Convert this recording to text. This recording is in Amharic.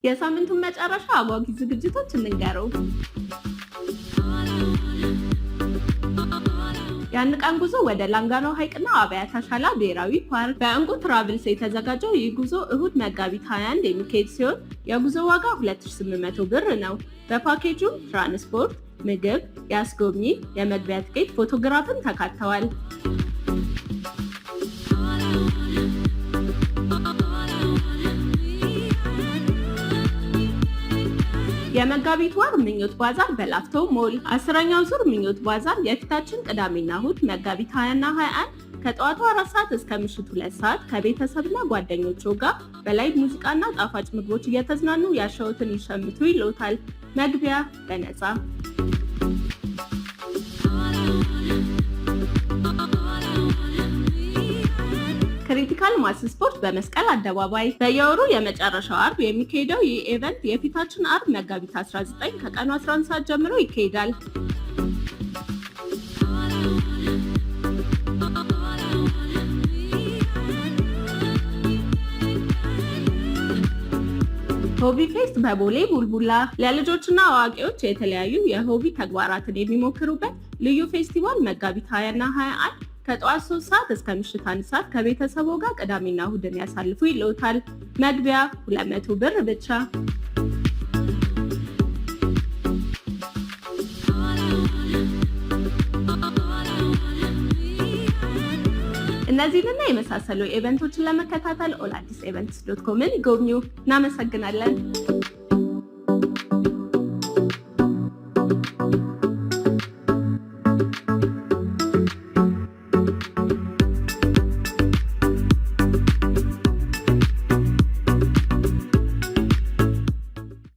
የሳምንቱን መጨረሻ አጓጊ ዝግጅቶች እንንገረው። የአንድ ቀን ጉዞ ወደ ላንጋኖ ሐይቅና አብያታ ሻላ ብሔራዊ ፓርክ በእንቁ ትራቭልስ የተዘጋጀው ይህ ጉዞ እሁድ መጋቢት 21 የሚካሄድ ሲሆን የጉዞ ዋጋ 2800 ብር ነው። በፓኬጁ ትራንስፖርት፣ ምግብ፣ የአስጎብኚ፣ የመግቢያ ትኬት፣ ፎቶግራፍን ተካተዋል። የመጋቢት ወር ምኞት ባዛር በላፍቶ ሞል 10ኛው ዙር ምኞት ባዛር የፊታችን ቅዳሜና እሁድ መጋቢት 20 እና 21 ከጠዋቱ 4 ሰዓት እስከ ምሽቱ 2 ሰዓት ከቤተሰብና ጓደኞቹ ጋር በላይቭ ሙዚቃና ጣፋጭ ምግቦች እየተዝናኑ ያሻውትን ይሸምቱ ይሎታል። መግቢያ በነፃ። ክሪቲካል ማስ ስፖርት በመስቀል አደባባይ በየወሩ የመጨረሻው አርብ የሚካሄደው ይህ ኢቨንት የፊታችን አርብ መጋቢት 19 ከቀኑ 11 ሰዓት ጀምሮ ይካሄዳል። ሆቢ ፌስት በቦሌ ቡልቡላ ለልጆችና አዋቂዎች የተለያዩ የሆቢ ተግባራትን የሚሞክሩበት ልዩ ፌስቲቫል መጋቢት 20 እና 21 ከጠዋት 3 ሰዓት እስከ ምሽት 1 ሰዓት ከቤተሰቦ ጋር ቅዳሜና እሁድን ያሳልፉ ይሎታል። መግቢያ 200 ብር ብቻ። እነዚህንና የመሳሰሉ ኢቨንቶችን ለመከታተል ኦላዲስ ኢቨንትስ.ኮምን ይጎብኙ። እናመሰግናለን።